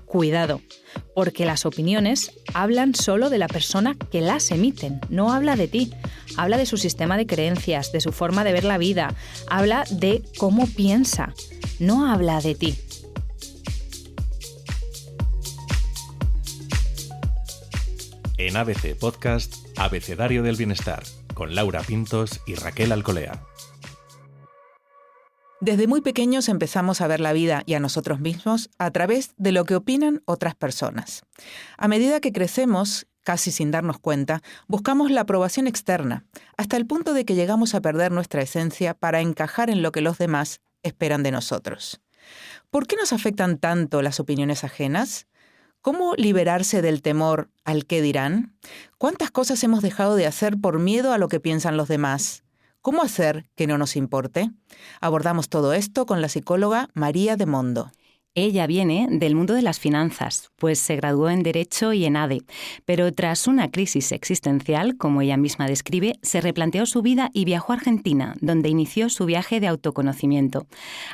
cuidado, porque las opiniones hablan solo de la persona que las emiten, no habla de ti. Habla de su sistema de creencias, de su forma de ver la vida, habla de cómo piensa, no habla de ti. En ABC Podcast, Abecedario del Bienestar, con Laura Pintos y Raquel Alcolea. Desde muy pequeños empezamos a ver la vida y a nosotros mismos a través de lo que opinan otras personas. A medida que crecemos, casi sin darnos cuenta, buscamos la aprobación externa, hasta el punto de que llegamos a perder nuestra esencia para encajar en lo que los demás esperan de nosotros. ¿Por qué nos afectan tanto las opiniones ajenas? ¿Cómo liberarse del temor al qué dirán? ¿Cuántas cosas hemos dejado de hacer por miedo a lo que piensan los demás? ¿Cómo hacer que no nos importe? Abordamos todo esto con la psicóloga María de Mondo. Ella viene del mundo de las finanzas, pues se graduó en Derecho y en ADE, pero tras una crisis existencial, como ella misma describe, se replanteó su vida y viajó a Argentina, donde inició su viaje de autoconocimiento.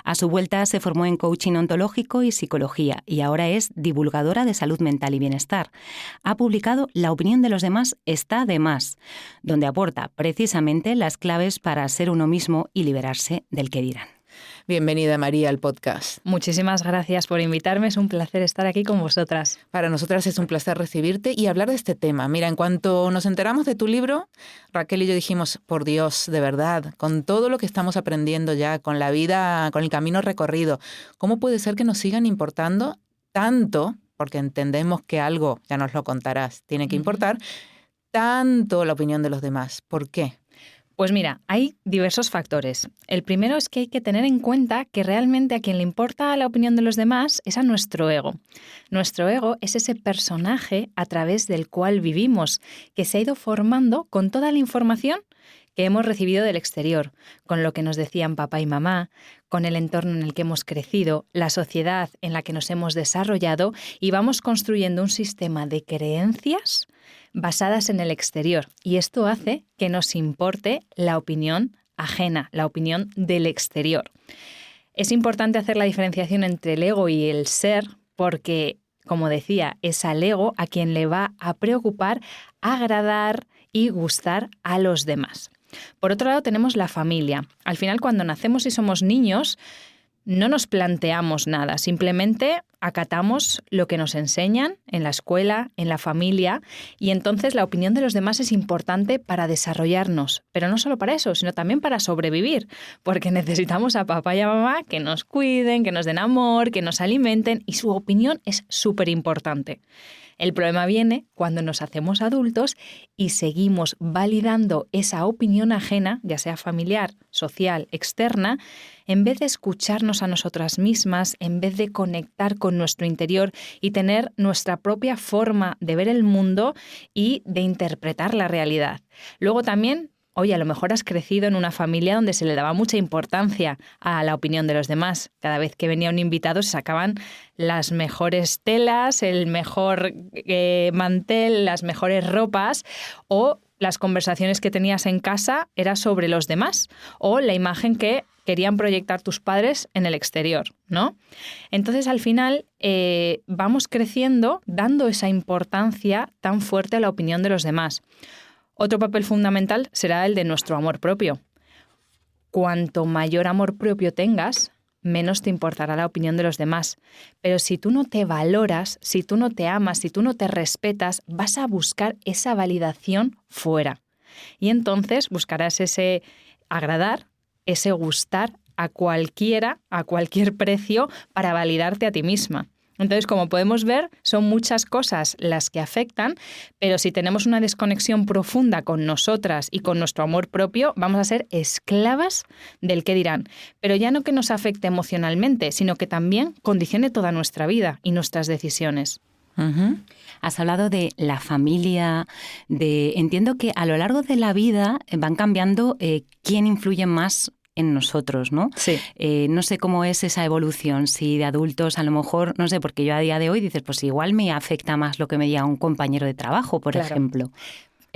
A su vuelta se formó en coaching ontológico y psicología y ahora es divulgadora de salud mental y bienestar. Ha publicado La opinión de los demás está de más, donde aporta precisamente las claves para ser uno mismo y liberarse del qué dirán. Bienvenida, María, al podcast. Muchísimas gracias por invitarme, es un placer estar aquí con vosotras. Para nosotras es un placer recibirte y hablar de este tema. Mira, en cuanto nos enteramos de tu libro, Raquel y yo dijimos, por Dios, de verdad, con todo lo que estamos aprendiendo ya, con la vida, con el camino recorrido, ¿cómo puede ser que nos sigan importando tanto, porque entendemos que algo, ya nos lo contarás, tiene que importar, tanto la opinión de los demás? ¿Por qué? Pues mira, hay diversos factores. El primero es que hay que tener en cuenta que realmente a quien le importa la opinión de los demás es a nuestro ego. Nuestro ego es ese personaje a través del cual vivimos, que se ha ido formando con toda la información que hemos recibido del exterior, con lo que nos decían papá y mamá, con el entorno en el que hemos crecido, la sociedad en la que nos hemos desarrollado y vamos construyendo un sistema de creencias basadas en el exterior. Y esto hace que nos importe la opinión ajena, la opinión del exterior. Es importante hacer la diferenciación entre el ego y el ser porque, como decía, es al ego a quien le va a preocupar, agradar y gustar a los demás. Por otro lado, tenemos la familia. Al final, cuando nacemos y somos niños, no nos planteamos nada, simplemente acatamos lo que nos enseñan en la escuela, en la familia, y entonces la opinión de los demás es importante para desarrollarnos, pero no solo para eso, sino también para sobrevivir, porque necesitamos a papá y a mamá que nos cuiden, que nos den amor, que nos alimenten, y su opinión es súper importante. El problema viene cuando nos hacemos adultos y seguimos validando esa opinión ajena, ya sea familiar, social, externa, en vez de escucharnos a nosotras mismas, en vez de conectar con nuestro interior y tener nuestra propia forma de ver el mundo y de interpretar la realidad. Luego también, oye, a lo mejor has crecido en una familia donde se le daba mucha importancia a la opinión de los demás. Cada vez que venía un invitado se sacaban las mejores telas, el mejor mantel, las mejores ropas, o las conversaciones que tenías en casa eran sobre los demás o la imagen que querían proyectar tus padres en el exterior, ¿no? Entonces, al final, vamos creciendo dando esa importancia tan fuerte a la opinión de los demás. Otro papel fundamental será el de nuestro amor propio. Cuanto mayor amor propio tengas, menos te importará la opinión de los demás. Pero si tú no te valoras, si tú no te amas, si tú no te respetas, vas a buscar esa validación fuera. Y entonces buscarás ese agradar, ese gustar a cualquiera, a cualquier precio, para validarte a ti misma. Entonces, como podemos ver, son muchas cosas las que afectan, pero si tenemos una desconexión profunda con nosotras y con nuestro amor propio, vamos a ser esclavas del qué dirán. Pero ya no que nos afecte emocionalmente, sino que también condicione toda nuestra vida y nuestras decisiones. Uh-huh. Has hablado de la familia, entiendo que a lo largo de la vida van cambiando quién influye más en nosotros, ¿no? Sí. No sé cómo es esa evolución, si de adultos a lo mejor, no sé, porque yo a día de hoy dices, pues igual me afecta más lo que me diga un compañero de trabajo, por ejemplo.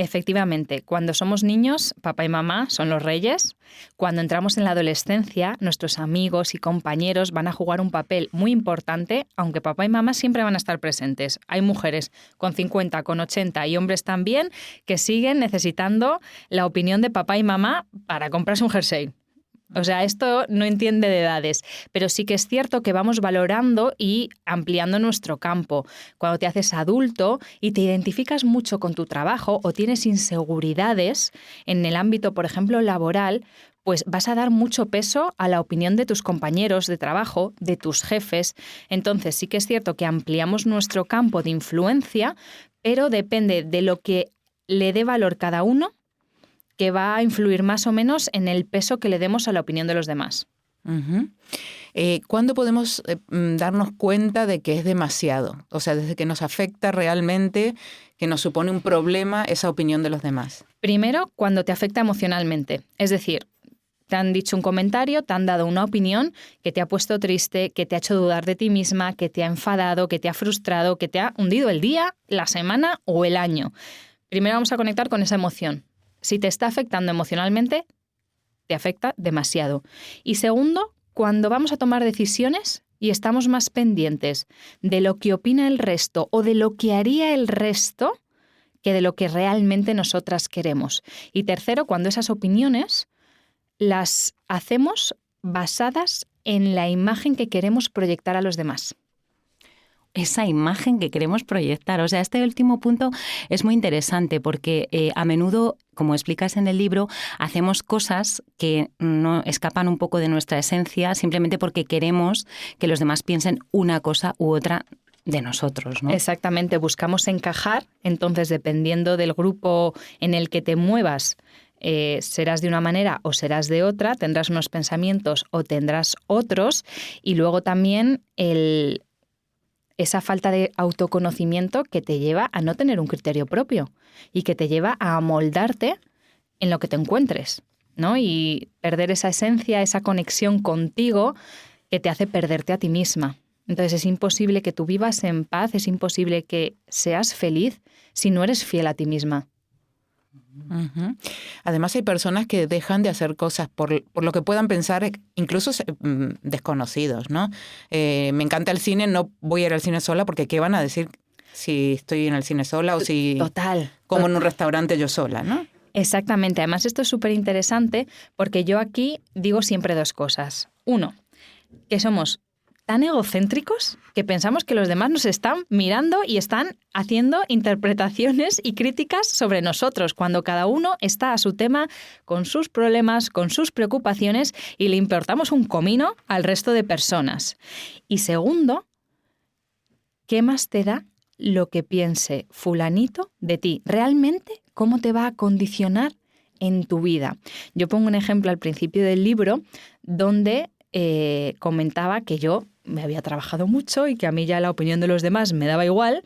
Efectivamente, cuando somos niños, papá y mamá son los reyes. Cuando entramos en la adolescencia, nuestros amigos y compañeros van a jugar un papel muy importante, aunque papá y mamá siempre van a estar presentes. Hay mujeres con 50, con 80 y hombres también que siguen necesitando la opinión de papá y mamá para comprarse un jersey. O sea, esto no entiende de edades, pero sí que es cierto que vamos valorando y ampliando nuestro campo. Cuando te haces adulto y te identificas mucho con tu trabajo o tienes inseguridades en el ámbito, por ejemplo, laboral, pues vas a dar mucho peso a la opinión de tus compañeros de trabajo, de tus jefes. Entonces sí que es cierto que ampliamos nuestro campo de influencia, pero depende de lo que le dé valor cada uno, que va a influir más o menos en el peso que le demos a la opinión de los demás. Uh-huh. ¿Cuándo podemos darnos cuenta de que es demasiado? O sea, desde que nos afecta realmente, que nos supone un problema esa opinión de los demás. Primero, cuando te afecta emocionalmente. Es decir, te han dicho un comentario, te han dado una opinión que te ha puesto triste, que te ha hecho dudar de ti misma, que te ha enfadado, que te ha frustrado, que te ha hundido el día, la semana o el año. Primero vamos a conectar con esa emoción. Si te está afectando emocionalmente, te afecta demasiado. Y segundo, cuando vamos a tomar decisiones y estamos más pendientes de lo que opina el resto o de lo que haría el resto que de lo que realmente nosotras queremos. Y tercero, cuando esas opiniones las hacemos basadas en la imagen que queremos proyectar a los demás. Esa imagen que queremos proyectar. O sea, este último punto es muy interesante porque a menudo, como explicas en el libro, hacemos cosas que no escapan un poco de nuestra esencia simplemente porque queremos que los demás piensen una cosa u otra de nosotros, ¿no? Exactamente, buscamos encajar, entonces dependiendo del grupo en el que te muevas, serás de una manera o serás de otra, tendrás unos pensamientos o tendrás otros, y luego también esa falta de autoconocimiento que te lleva a no tener un criterio propio y que te lleva a amoldarte en lo que te encuentres, ¿no? Y perder esa esencia, esa conexión contigo que te hace perderte a ti misma. Entonces es imposible que tú vivas en paz, es imposible que seas feliz si no eres fiel a ti misma. Uh-huh. Además hay personas que dejan de hacer cosas por lo que puedan pensar, incluso desconocidos, ¿no? Me encanta el cine, no voy a ir al cine sola porque ¿qué van a decir si estoy en el cine sola o si como en un restaurante yo sola, ¿no? Exactamente. Además esto es súper interesante porque yo aquí digo siempre dos cosas. Uno, que somos tan egocéntricos que pensamos que los demás nos están mirando y están haciendo interpretaciones y críticas sobre nosotros, cuando cada uno está a su tema, con sus problemas, con sus preocupaciones, y le importamos un comino al resto de personas. Y segundo, ¿qué más te da lo que piense fulanito de ti? ¿Realmente cómo te va a condicionar en tu vida? Yo pongo un ejemplo al principio del libro donde comentaba que yo me había trabajado mucho y que a mí ya la opinión de los demás me daba igual,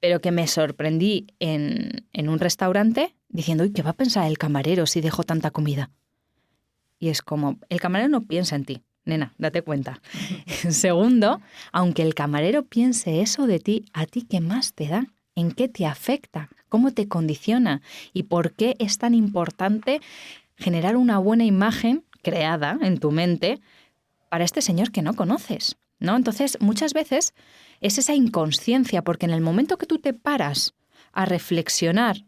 pero que me sorprendí en un restaurante diciendo, uy, ¿qué va a pensar el camarero si dejo tanta comida? Y es como, el camarero no piensa en ti, nena, date cuenta. Segundo, aunque el camarero piense eso de ti, ¿a ti qué más te da? ¿En qué te afecta? ¿Cómo te condiciona? ¿Y por qué es tan importante generar una buena imagen creada en tu mente para este señor que no conoces, ¿no? Entonces, muchas veces es esa inconsciencia, porque en el momento que tú te paras a reflexionar,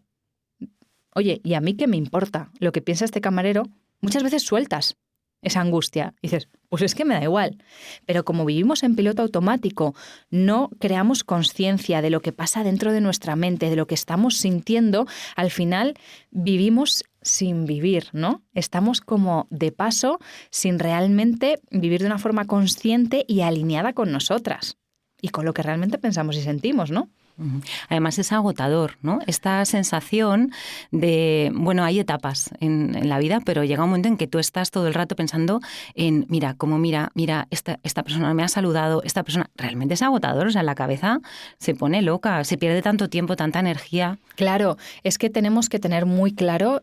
oye, ¿y a mí qué me importa lo que piensa este camarero? Muchas veces sueltas esa angustia y dices, pues es que me da igual. Pero como vivimos en piloto automático, no creamos conciencia de lo que pasa dentro de nuestra mente, de lo que estamos sintiendo, al final vivimos sin vivir, ¿no? Estamos como de paso sin realmente vivir de una forma consciente y alineada con nosotras y con lo que realmente pensamos y sentimos, ¿no? Además es agotador, ¿no? Esta sensación de, bueno, hay etapas en la vida, pero llega un momento en que tú estás todo el rato pensando en, mira, esta persona me ha saludado, esta persona, realmente es agotador, o sea, la cabeza se pone loca, se pierde tanto tiempo, tanta energía. Claro, es que tenemos que tener muy claro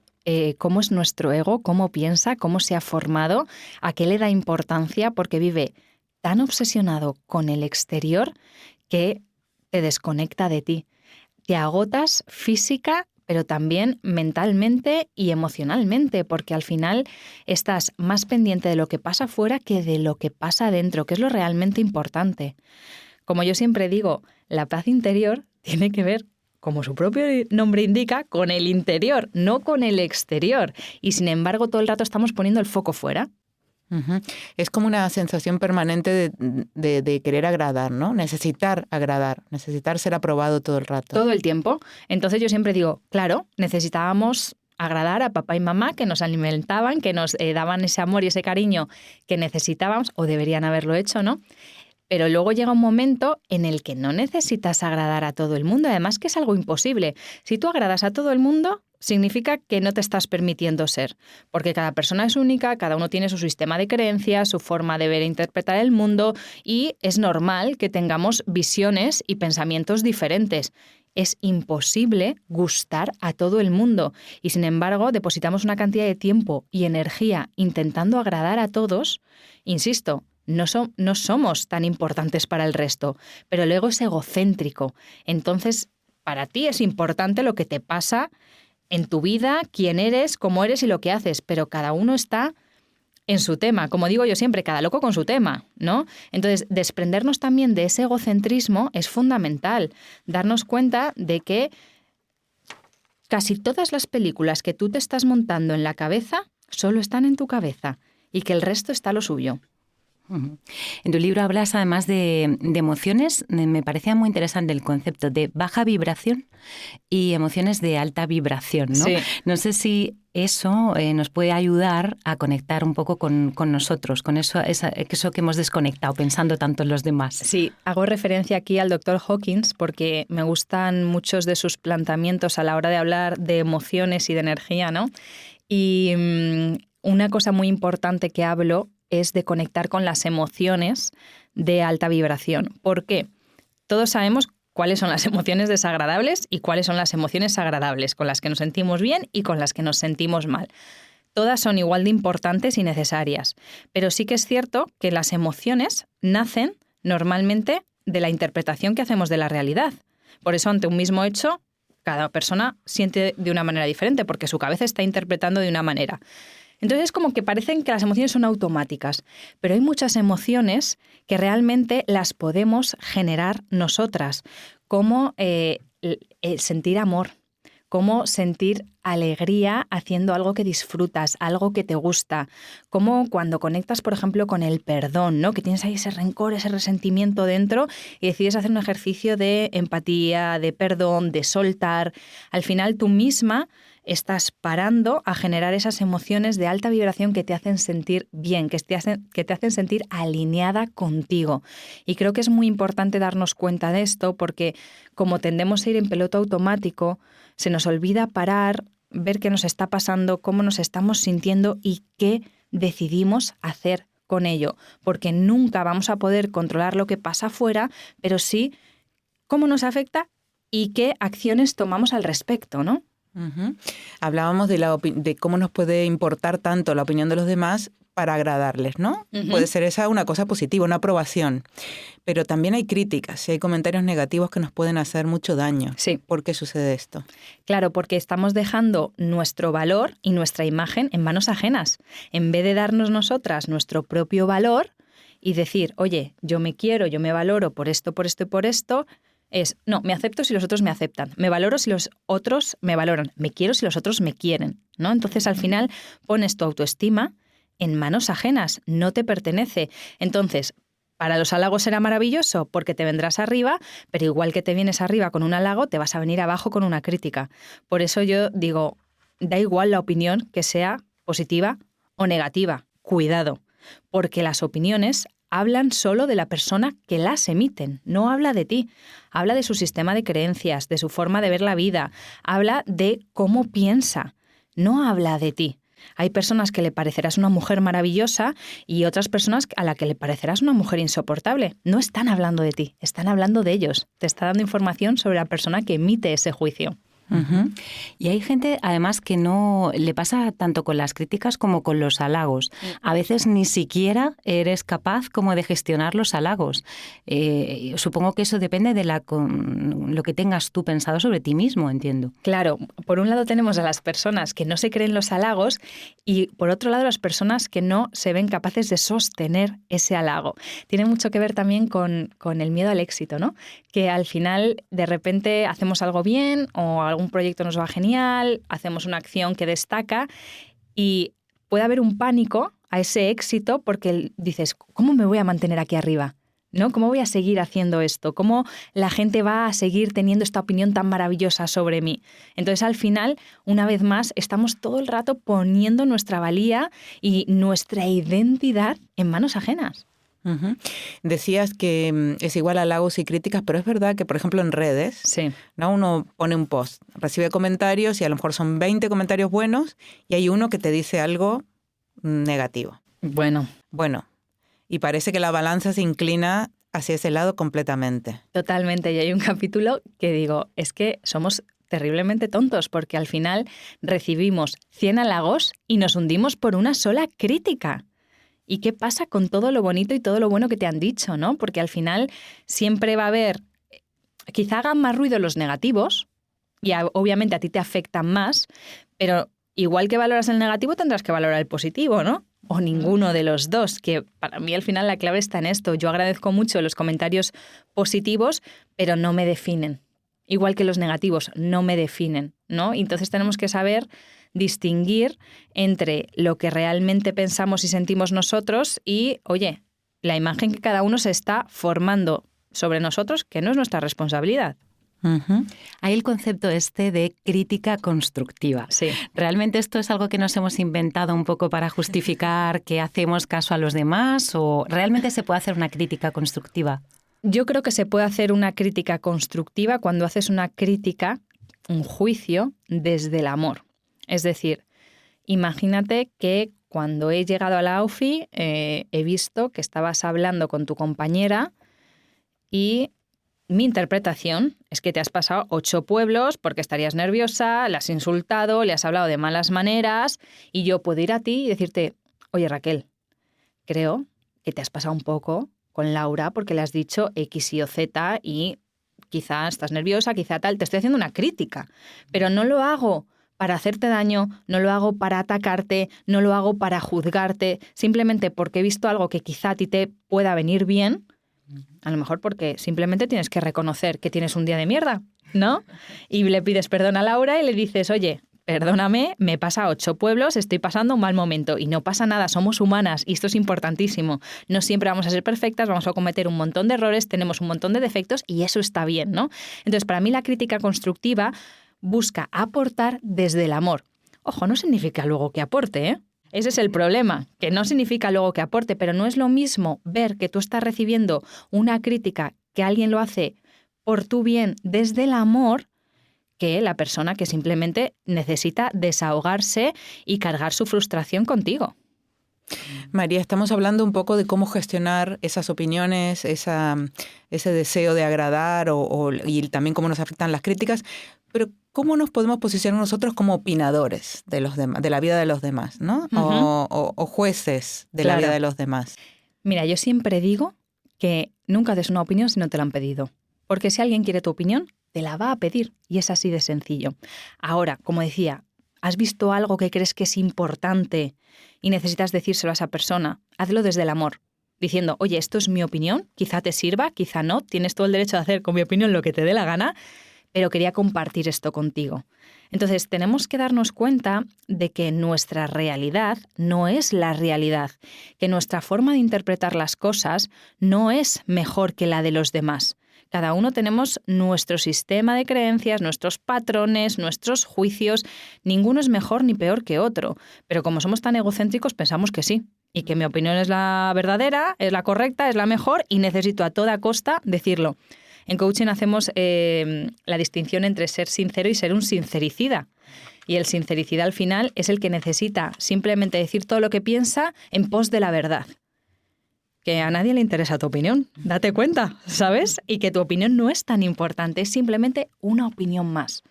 cómo es nuestro ego, cómo piensa, cómo se ha formado, a qué le da importancia, porque vive tan obsesionado con el exterior que te desconecta de ti. Te agotas física, pero también mentalmente y emocionalmente, porque al final estás más pendiente de lo que pasa afuera que de lo que pasa dentro, que es lo realmente importante. Como yo siempre digo, la paz interior tiene que ver, como su propio nombre indica, con el interior, no con el exterior. Y sin embargo, todo el rato estamos poniendo el foco fuera. Uh-huh. Es como una sensación permanente de querer agradar, ¿no? Necesitar agradar, necesitar ser aprobado todo el rato. Todo el tiempo. Entonces yo siempre digo, claro, necesitábamos agradar a papá y mamá, que nos alimentaban, que nos daban ese amor y ese cariño que necesitábamos, o deberían haberlo hecho, ¿no? Pero luego llega un momento en el que no necesitas agradar a todo el mundo, además que es algo imposible. Si tú agradas a todo el mundo, significa que no te estás permitiendo ser, porque cada persona es única, cada uno tiene su sistema de creencias, su forma de ver e interpretar el mundo, y es normal que tengamos visiones y pensamientos diferentes. Es imposible gustar a todo el mundo y, sin embargo, depositamos una cantidad de tiempo y energía intentando agradar a todos. Insisto, no somos tan importantes para el resto, pero el ego es egocéntrico. Entonces, para ti es importante lo que te pasa en tu vida, quién eres, cómo eres y lo que haces, pero cada uno está en su tema. Como digo yo siempre, cada loco con su tema, ¿no? Entonces, desprendernos también de ese egocentrismo es fundamental. Darnos cuenta de que casi todas las películas que tú te estás montando en la cabeza solo están en tu cabeza y que el resto está a lo suyo. En tu libro hablas además de emociones. Me parecía muy interesante el concepto de baja vibración y emociones de alta vibración, ¿no? Sí. No sé si eso nos puede ayudar a conectar un poco con nosotros, con eso que hemos desconectado pensando tanto en los demás. Sí, hago referencia aquí al Dr. Hawkins porque me gustan muchos de sus planteamientos a la hora de hablar de emociones y de energía, ¿no? Y una cosa muy importante que hablo es de conectar con las emociones de alta vibración. ¿Por qué? Todos sabemos cuáles son las emociones desagradables y cuáles son las emociones agradables, con las que nos sentimos bien y con las que nos sentimos mal. Todas son igual de importantes y necesarias, pero sí que es cierto que las emociones nacen normalmente de la interpretación que hacemos de la realidad. Por eso, ante un mismo hecho, cada persona siente de una manera diferente, porque su cabeza está interpretando de una manera. Entonces es como que parecen que las emociones son automáticas, pero hay muchas emociones que realmente las podemos generar nosotras, como el sentir amor, como sentir alegría haciendo algo que disfrutas, algo que te gusta, como cuando conectas, por ejemplo, con el perdón, ¿no? Que tienes ahí ese rencor, ese resentimiento dentro y decides hacer un ejercicio de empatía, de perdón, de soltar. Al final tú misma estás parando a generar esas emociones de alta vibración que te hacen sentir bien, que te hacen sentir alineada contigo. Y creo que es muy importante darnos cuenta de esto porque como tendemos a ir en piloto automático, se nos olvida parar, ver qué nos está pasando, cómo nos estamos sintiendo y qué decidimos hacer con ello. Porque nunca vamos a poder controlar lo que pasa afuera, pero sí cómo nos afecta y qué acciones tomamos al respecto, ¿no? Uh-huh. Hablábamos de cómo nos puede importar tanto la opinión de los demás para agradarles, ¿no? Uh-huh. Puede ser esa una cosa positiva, una aprobación. Pero también hay críticas y hay comentarios negativos que nos pueden hacer mucho daño. Sí. ¿Por qué sucede esto? Claro, porque estamos dejando nuestro valor y nuestra imagen en manos ajenas. En vez de darnos nosotras nuestro propio valor y decir, oye, yo me quiero, yo me valoro por esto, por esto y por esto, no, me acepto si los otros me aceptan, me valoro si los otros me valoran, me quiero si los otros me quieren, ¿no? Entonces, al final, pones tu autoestima en manos ajenas, no te pertenece. Entonces, para los halagos será maravilloso porque te vendrás arriba, pero igual que te vienes arriba con un halago, te vas a venir abajo con una crítica. Por eso yo digo, da igual la opinión que sea positiva o negativa, cuidado, porque las opiniones hablan solo de la persona que las emiten, no habla de ti, habla de su sistema de creencias, de su forma de ver la vida, habla de cómo piensa, no habla de ti. Hay personas que le parecerás una mujer maravillosa y otras personas a las que le parecerás una mujer insoportable. No están hablando de ti, están hablando de ellos. Te está dando información sobre la persona que emite ese juicio. Ujú. Y hay gente, además, que no le pasa tanto con las críticas como con los halagos. A veces ni siquiera eres capaz como de gestionar los halagos. Supongo que eso depende de lo que tengas tú pensado sobre ti mismo, entiendo. Claro, por un lado tenemos a las personas que no se creen los halagos y por otro lado las personas que no se ven capaces de sostener ese halago. Tiene mucho que ver también con el miedo al éxito, ¿no? Que al final de repente hacemos algo bien o algún proyecto nos va genial, hacemos una acción que destaca y puede haber un pánico a ese éxito porque dices, ¿cómo me voy a mantener aquí arriba? ¿No? ¿Cómo voy a seguir haciendo esto? ¿Cómo la gente va a seguir teniendo esta opinión tan maravillosa sobre mí? Entonces, al final, una vez más, estamos todo el rato poniendo nuestra valía y nuestra identidad en manos ajenas. Ujú. Decías que es igual a halagos y críticas, pero es verdad que, por ejemplo, en redes, Sí. ¿no? Uno pone un post, recibe comentarios y a lo mejor son 20 comentarios buenos y hay uno que te dice algo negativo. Bueno, Y parece que la balanza se inclina hacia ese lado completamente. totalmente. Y hay un capítulo que digo, es que somos terriblemente tontos porque al final recibimos 100 halagos y nos hundimos por una sola crítica. ¿Y qué pasa con todo lo bonito y todo lo bueno que te han dicho, ¿no? Porque al final siempre va a haber, quizá hagan más ruido los negativos y obviamente a ti te afectan más, pero igual que valoras el negativo tendrás que valorar el positivo, ¿no? O ninguno de los dos, que para mí al final la clave está en esto. Yo agradezco mucho los comentarios positivos, pero no me definen. Igual que los negativos, no me definen, ¿no? Entonces tenemos que saber distinguir entre lo que realmente pensamos y sentimos nosotros y, oye, la imagen que cada uno se está formando sobre nosotros, que no es nuestra responsabilidad. Ujú. Hay el concepto de crítica constructiva. Sí. ¿Realmente esto es algo que nos hemos inventado un poco para justificar que hacemos caso a los demás o realmente se puede hacer una crítica constructiva? Yo creo que se puede hacer una crítica constructiva cuando haces una crítica, un juicio, desde el amor. Es decir, imagínate que cuando he llegado a la AUFI he visto que estabas hablando con tu compañera y mi interpretación es que te has pasado 8 pueblos porque estarías nerviosa, le has insultado, le has hablado de malas maneras y yo puedo ir a ti y decirte, oye Raquel, creo que te has pasado un poco con Laura porque le has dicho X, Y o Z y quizá estás nerviosa, quizá tal. Te estoy haciendo una crítica, pero no lo hago para hacerte daño, no lo hago para atacarte, no lo hago para juzgarte, simplemente porque he visto algo que quizá a ti te pueda venir bien, a lo mejor porque simplemente tienes que reconocer que tienes un día de mierda, ¿no? Y le pides perdón a Laura y le dices, oye, perdóname, me pasa 8 pueblos, estoy pasando un mal momento y no pasa nada, somos humanas y esto es importantísimo. No siempre vamos a ser perfectas, vamos a cometer un montón de errores, tenemos un montón de defectos y eso está bien, ¿no? Entonces, para mí la crítica constructiva busca aportar desde el amor. Ojo, no significa luego que aporte, ¿eh? Ese es el problema, que no significa luego que aporte, pero no es lo mismo ver que tú estás recibiendo una crítica que alguien lo hace por tu bien desde el amor que la persona que simplemente necesita desahogarse y cargar su frustración contigo. María, estamos hablando un poco de cómo gestionar esas opiniones, ese deseo de agradar y también cómo nos afectan las críticas, pero ¿cómo nos podemos posicionar nosotros como opinadores de los demás, de la vida de los demás, ¿no? O jueces de la vida de los demás? Mira, yo siempre digo que nunca des una opinión si no te la han pedido. Porque si alguien quiere tu opinión, te la va a pedir. Y es así de sencillo. Ahora, como decía, ¿has visto algo que crees que es importante y necesitas decírselo a esa persona? Hazlo desde el amor. Diciendo, oye, esto es mi opinión, quizá te sirva, quizá no. Tienes todo el derecho de hacer con mi opinión lo que te dé la gana, pero quería compartir esto contigo. Entonces, tenemos que darnos cuenta de que nuestra realidad no es la realidad, que nuestra forma de interpretar las cosas no es mejor que la de los demás. Cada uno tenemos nuestro sistema de creencias, nuestros patrones, nuestros juicios. Ninguno es mejor ni peor que otro. Pero como somos tan egocéntricos, pensamos que sí. Y que mi opinión es la verdadera, es la correcta, es la mejor y necesito a toda costa decirlo. En coaching hacemos la distinción entre ser sincero y ser un sincericida. Y el sincericida al final es el que necesita simplemente decir todo lo que piensa en pos de la verdad. que a nadie le interesa tu opinión. Date cuenta, ¿sabes? Y que tu opinión no es tan importante, es simplemente una opinión más.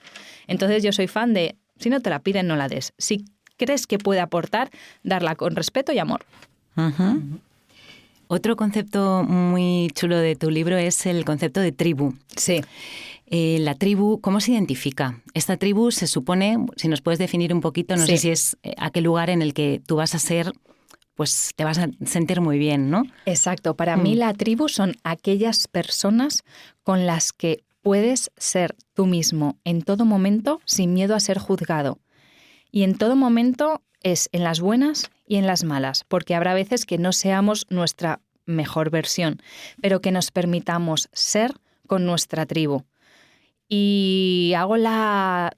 Entonces yo soy fan de, si no te la piden, no la des. Si crees que puede aportar, darla con respeto y amor. Uh-huh. Otro concepto muy chulo de tu libro es el concepto de tribu. Sí. La tribu, ¿cómo se identifica? Esta tribu se supone, si nos puedes definir un poquito, no sé si es aquel lugar en el que tú vas a ser, pues te vas a sentir muy bien, ¿no? Exacto. Para mí la tribu son aquellas personas con las que puedes ser tú mismo en todo momento sin miedo a ser juzgado. Y en todo momento es en las buenas y en las malas, porque habrá veces que no seamos nuestra mejor versión, pero que nos permitamos ser con nuestra tribu. Y hago la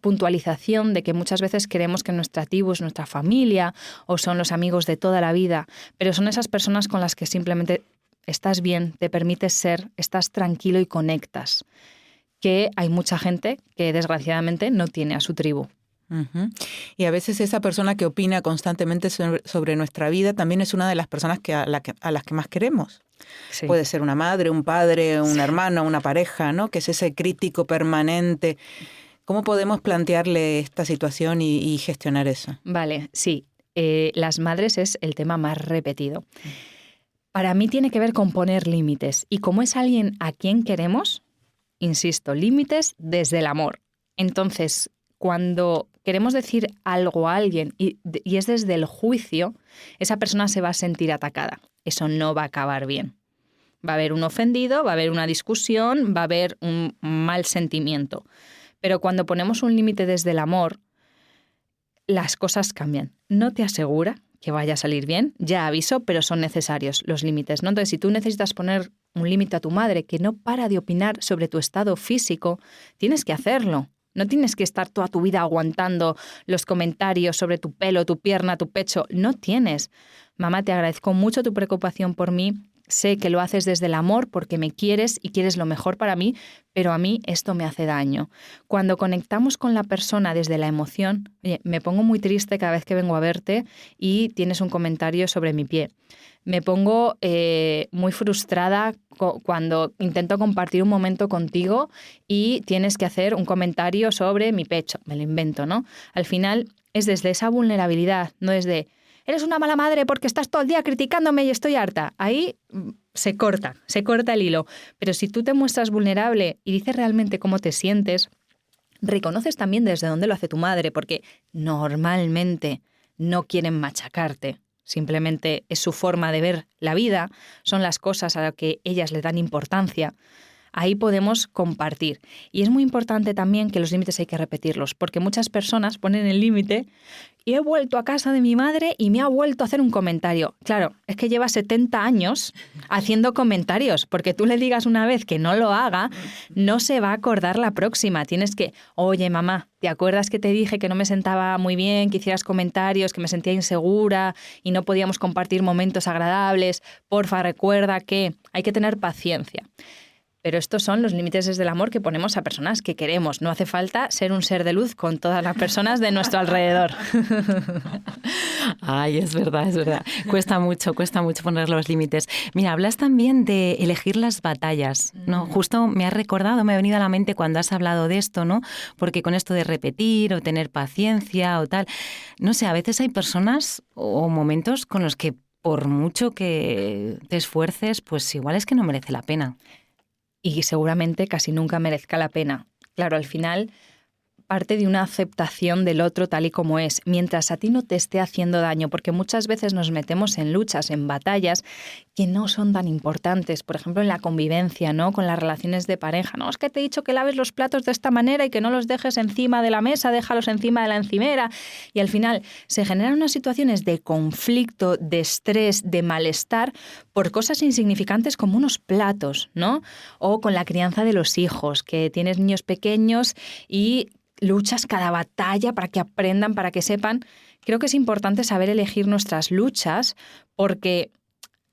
puntualización de que muchas veces creemos que nuestra tribu es nuestra familia o son los amigos de toda la vida, pero son esas personas con las que simplemente estás bien, te permites ser, estás tranquilo y conectas. Que hay mucha gente que desgraciadamente no tiene a su tribu. Uh-huh. Y a veces esa persona que opina constantemente sobre nuestra vida también es una de las personas a las que más queremos. Sí. Puede ser una madre, un padre, un hermano, una pareja, ¿no? Que es ese crítico permanente. ¿Cómo podemos plantearle esta situación y gestionar eso? Vale, sí. Las madres es el tema más repetido. Para mí tiene que ver con poner límites. Y como es alguien a quien queremos, insisto, límites desde el amor. Entonces, cuando queremos decir algo a alguien y es desde el juicio, esa persona se va a sentir atacada. Eso no va a acabar bien. Va a haber un ofendido, va a haber una discusión, va a haber un mal sentimiento. Pero cuando ponemos un límite desde el amor, las cosas cambian. No te asegura que vaya a salir bien, ya aviso, pero son necesarios los límites, ¿no? Entonces, si tú necesitas poner un límite a tu madre que no para de opinar sobre tu estado físico, tienes que hacerlo. No tienes que estar toda tu vida aguantando los comentarios sobre tu pelo, tu pierna, tu pecho. No tienes. Mamá, te agradezco mucho tu preocupación por mí. Sé que lo haces desde el amor porque me quieres y quieres lo mejor para mí, pero a mí esto me hace daño. Cuando conectamos con la persona desde la emoción, oye, me pongo muy triste cada vez que vengo a verte y tienes un comentario sobre mi pie. Me pongo muy frustrada cuando intento compartir un momento contigo y tienes que hacer un comentario sobre mi pecho. Me lo invento, ¿no? Al final es desde esa vulnerabilidad, no desde eres una mala madre porque estás todo el día criticándome y estoy harta. Ahí se corta el hilo. Pero si tú te muestras vulnerable y dices realmente cómo te sientes, reconoces también desde dónde lo hace tu madre, porque normalmente no quieren machacarte. Simplemente es su forma de ver la vida, son las cosas a las que ellas le dan importancia. Ahí podemos compartir. Y es muy importante también que los límites hay que repetirlos, porque muchas personas ponen el límite y he vuelto a casa de mi madre y me ha vuelto a hacer un comentario. Claro, es que lleva 70 años haciendo comentarios, porque tú le digas una vez que no lo haga, no se va a acordar la próxima. Tienes que, oye mamá, ¿te acuerdas que te dije que no me sentaba muy bien, que hicieras comentarios, que me sentía insegura y no podíamos compartir momentos agradables? Porfa, recuerda que hay que tener paciencia. Pero estos son los límites desde el amor que ponemos a personas que queremos. No hace falta ser un ser de luz con todas las personas de nuestro alrededor. Ay, es verdad, es verdad. Cuesta mucho poner los límites. Mira, hablas también de elegir las batallas, ¿no? Justo me ha venido a la mente cuando has hablado de esto, ¿no? Porque con esto de repetir o tener paciencia o tal, no sé, a veces hay personas o momentos con los que por mucho que te esfuerces, pues igual es que no merece la pena. Y seguramente casi nunca merezca la pena. Claro, al final parte de una aceptación del otro tal y como es, mientras a ti no te esté haciendo daño, porque muchas veces nos metemos en luchas, en batallas que no son tan importantes. Por ejemplo, en la convivencia, ¿no? Con las relaciones de pareja. No, es que te he dicho que laves los platos de esta manera y que no los dejes encima de la mesa, déjalos encima de la encimera. Y al final se generan unas situaciones de conflicto, de estrés, de malestar por cosas insignificantes como unos platos, ¿no? O con la crianza de los hijos, que tienes niños pequeños y luchas cada batalla para que aprendan, para que sepan. Creo que es importante saber elegir nuestras luchas porque,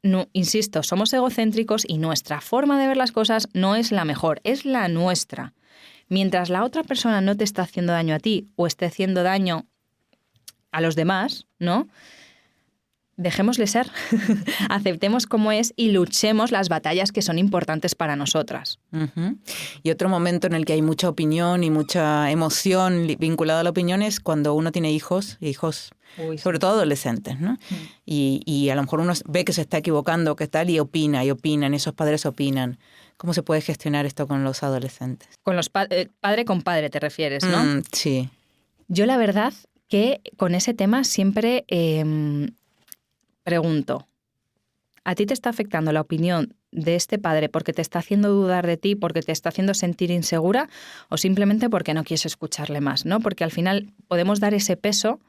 no, insisto, somos egocéntricos y nuestra forma de ver las cosas no es la mejor, es la nuestra. Mientras la otra persona no te está haciendo daño a ti o esté haciendo daño a los demás, ¿no? dejémosle ser, aceptemos como es y luchemos las batallas que son importantes para nosotras. Uh-huh. Y otro momento en el que hay mucha opinión y mucha emoción vinculada a la opinión es cuando uno tiene hijos sobre todo adolescentes, ¿no? Y a lo mejor uno ve que se está equivocando, que tal, y opinan, esos padres opinan. ¿Cómo se puede gestionar esto con los adolescentes? Con los padre con padre te refieres, ¿no? Sí. Yo la verdad que con ese tema siempre pregunto, ¿a ti te está afectando la opinión de este padre porque te está haciendo dudar de ti, porque te está haciendo sentir insegura o simplemente porque no quieres escucharle más, ¿no? Porque al final podemos dar ese peso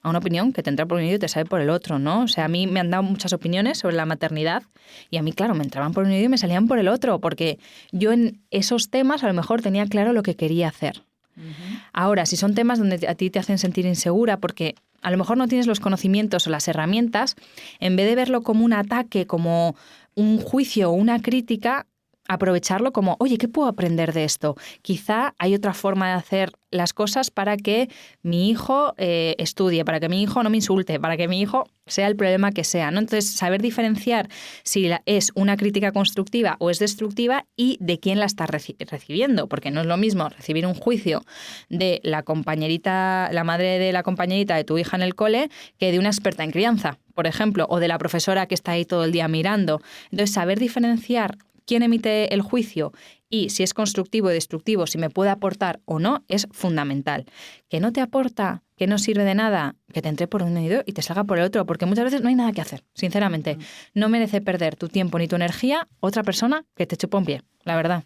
a una opinión que te entra por un oído y te sale por el otro, ¿no? O sea, a mí me han dado muchas opiniones sobre la maternidad y a mí, claro, me entraban por un oído y me salían por el otro, porque yo en esos temas a lo mejor tenía claro lo que quería hacer. Uh-huh. Ahora, si son temas donde a ti te hacen sentir insegura porque a lo mejor no tienes los conocimientos o las herramientas, en vez de verlo como un ataque, como un juicio o una crítica, aprovecharlo como, oye, ¿qué puedo aprender de esto? Quizá hay otra forma de hacer las cosas para que mi hijo estudie, para que mi hijo no me insulte, para que mi hijo sea el problema que sea, ¿no? Entonces, saber diferenciar si es una crítica constructiva o es destructiva y de quién la está recibiendo, porque no es lo mismo recibir un juicio de la compañerita, la madre de la compañerita de tu hija en el cole, que de una experta en crianza, por ejemplo, o de la profesora que está ahí todo el día mirando. Entonces, saber diferenciar quién emite el juicio y si es constructivo y destructivo, si me puede aportar o no, es fundamental. Que no te aporta, que no sirve de nada, que te entre por un oído y te salga por el otro, porque muchas veces no hay nada que hacer, sinceramente. No merece perder tu tiempo ni tu energía otra persona que te chupa un pie, la verdad.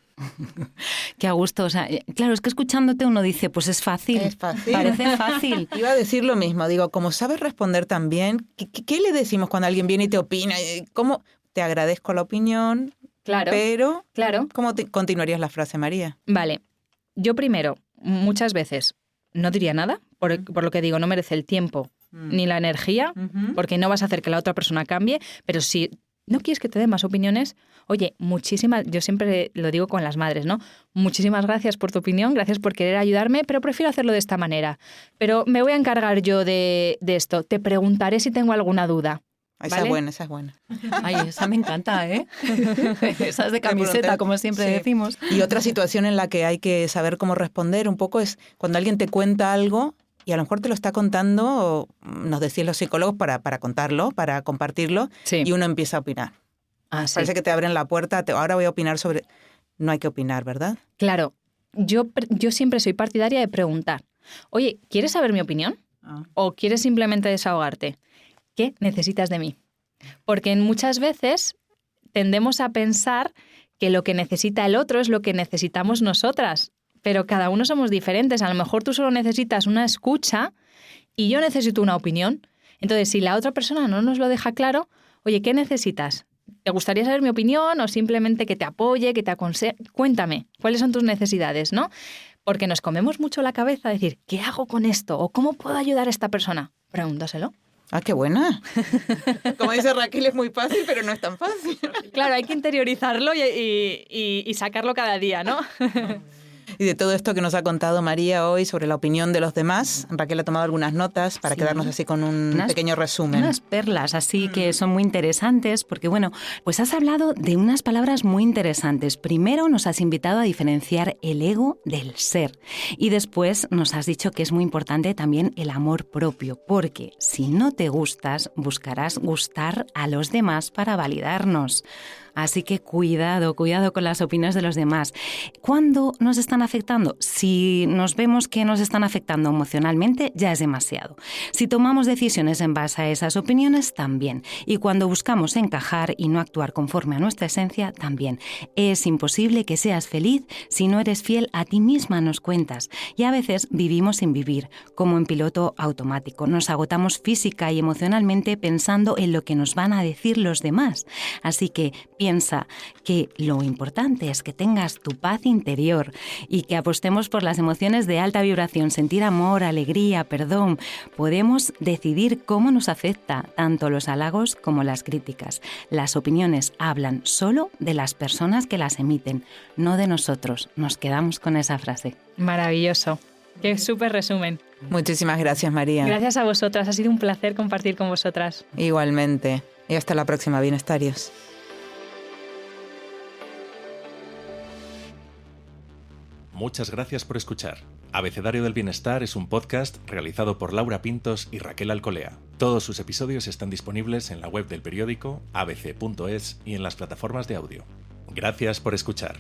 Qué a gusto. O sea, claro, es que escuchándote uno dice, pues es fácil. Es fácil. Parece fácil. Iba a decir lo mismo. Digo, como sabes responder tan bien, ¿qué le decimos cuando alguien viene y te opina? ¿Cómo? Te agradezco la opinión. Claro, pero, claro. ¿Cómo continuarías la frase, María? Vale. Yo primero, muchas veces, no diría nada, por lo que digo, no merece el tiempo ni la energía, porque no vas a hacer que la otra persona cambie, pero si no quieres que te den más opiniones, oye, yo siempre lo digo con las madres, ¿no? Muchísimas gracias por tu opinión, gracias por querer ayudarme, pero prefiero hacerlo de esta manera. Pero me voy a encargar yo de esto. Te preguntaré si tengo alguna duda. Esa es buena, esa es buena. Ay, esa me encanta, ¿eh? Esa es de camiseta, como siempre decimos. Y otra situación en la que hay que saber cómo responder un poco es cuando alguien te cuenta algo y a lo mejor te lo está contando, nos decían los psicólogos, para contarlo, para compartirlo, sí. Y uno empieza a opinar. Ah, sí. Parece que te abren la puerta, ahora voy a opinar sobre... No hay que opinar, ¿verdad? Claro. Yo siempre soy partidaria de preguntar. Oye, ¿quieres saber mi opinión? ¿O quieres simplemente desahogarte? ¿Qué necesitas de mí? Porque muchas veces tendemos a pensar que lo que necesita el otro es lo que necesitamos nosotras, pero cada uno somos diferentes. A lo mejor tú solo necesitas una escucha y yo necesito una opinión. Entonces, si la otra persona no nos lo deja claro, oye, ¿qué necesitas? ¿Te gustaría saber mi opinión o simplemente que te apoye, que te aconseje? Cuéntame, ¿cuáles son tus necesidades, no? Porque nos comemos mucho la cabeza a decir, ¿qué hago con esto? ¿O cómo puedo ayudar a esta persona? Pregúntaselo. ¡Ah, qué buena! Como dice Raquel, es muy fácil, pero no es tan fácil. Claro, hay que interiorizarlo y sacarlo cada día, ¿no? Y de todo esto que nos ha contado María hoy sobre la opinión de los demás, Raquel ha tomado algunas notas para quedarnos así con un pequeño resumen. Unas perlas así que son muy interesantes porque, bueno, pues has hablado de unas palabras muy interesantes. Primero nos has invitado a diferenciar el ego del ser y después nos has dicho que es muy importante también el amor propio, porque si no te gustas, buscarás gustar a los demás para validarnos. Así que cuidado con las opiniones de los demás. ¿Cuándo nos están afectando? Si nos vemos que nos están afectando emocionalmente, ya es demasiado. Si tomamos decisiones en base a esas opiniones, también. Y cuando buscamos encajar y no actuar conforme a nuestra esencia, también. Es imposible que seas feliz si no eres fiel a ti misma, nos cuentas. Y a veces vivimos sin vivir, como en piloto automático. Nos agotamos física y emocionalmente pensando en lo que nos van a decir los demás. Así que piensa que lo importante es que tengas tu paz interior y que apostemos por las emociones de alta vibración, sentir amor, alegría, perdón. Podemos decidir cómo nos afecta tanto los halagos como las críticas. Las opiniones hablan solo de las personas que las emiten, no de nosotros. Nos quedamos con esa frase. Maravilloso. Qué súper resumen. Muchísimas gracias, María. Gracias a vosotras, ha sido un placer compartir con vosotras. Igualmente. Y hasta la próxima, bienestarios. Muchas gracias por escuchar. Abecedario del Bienestar es un podcast realizado por Laura Pintos y Raquel Alcolea. Todos sus episodios están disponibles en la web del periódico abc.es y en las plataformas de audio. Gracias por escuchar.